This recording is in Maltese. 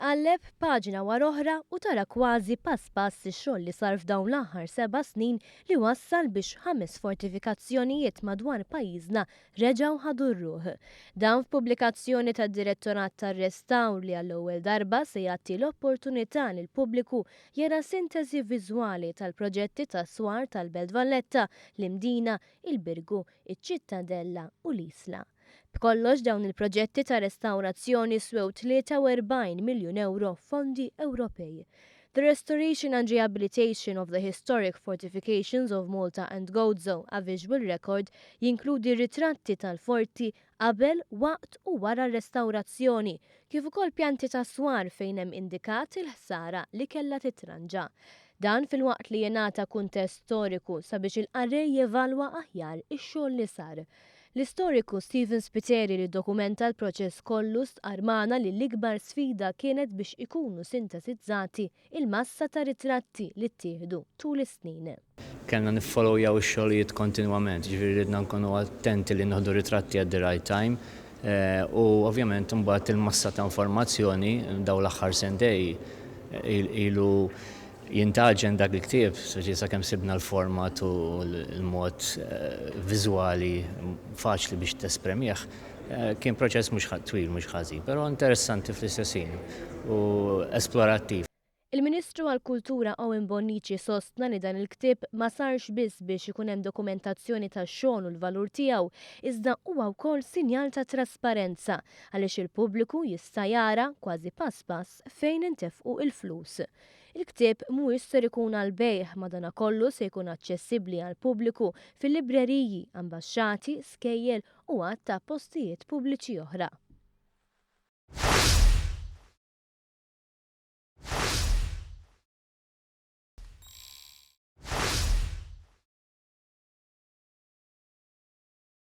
tqalleb paġna wara oħra u tara kważi pass ix-xogħol li sar f'dawn l-aħħar 7 snin li wassal biex 5 fortifikazzjonijiet madwar pajjiżna reġgħu ħadu r-ruħ. Dan f'pubblikazzjoni tad-Direttorat tar-Restawr li għall-ewwel darba se jagħti l-opportunità lil pubbliku jara sintesi viżwali tal-proġetti tas-swar tal-Belt Valletta, l-Imdina, il-Birgu, iċ-Ċittadella u l-Isla. B'kollox dawn il-proġetti ta' restawrazzjoni swew 43 miljun euro fondi Ewropej. The restoration and rehabilitation of the historic fortifications of Malta and Gozo, a visual record, jinkludi ritratti tal-forti qabel, waqt u wara r-restawrazzjoni, kif ukoll pjanti ta' swar fejn hemm indikat il-ħsara li kellha titranġa. Dan fil-waqt li jingħata kuntest storiku sabiex il-qarrej jevalwa aħjar ix-xogħol li sar. L-istoriku Stephen Spiteri li dokumenta l-proċess kollu stqarmana li l-ikbar sfida kienet biex ikunu sintetizzati il-massa ta' ritratti li ttieħdu tul is-snin. Kellna niffollowjaw ix-xogħlijiet kontinwament, ġifieri ridna nkunu attenti li noħdu ritratti at the right time u ovvjament imbagħad il-massa ta' informazzjoni daw l-aħħar sentej ilu jintaġen dak il-ktieb, sakemm sibna l-format u l-mod viżwali faċli biex tespremih, kien proċess mhux twil mhux ħażin, però interessanti fl-istessin u esplorattiv. Il-Ministru għall-Kultura Owen Bonnici sostna li dan il-ktieb ma sarx biss biex ikun hemm dokumentazzjoni tax-xogħol u l-valur tiegħu, iżda huwa wkoll sinjal ta' trasparenza għaliex il-pubbliku jista' jara kważi pass fejn intefqu il-flus. Il-ktieb mhuwiex ser ikun għal bejgħ madankollu se jkun aċċessibbli għall pubbliku fil-libreriji, ambaxxati, skejjel u għadd ta' postijiet pubbliċi oħra.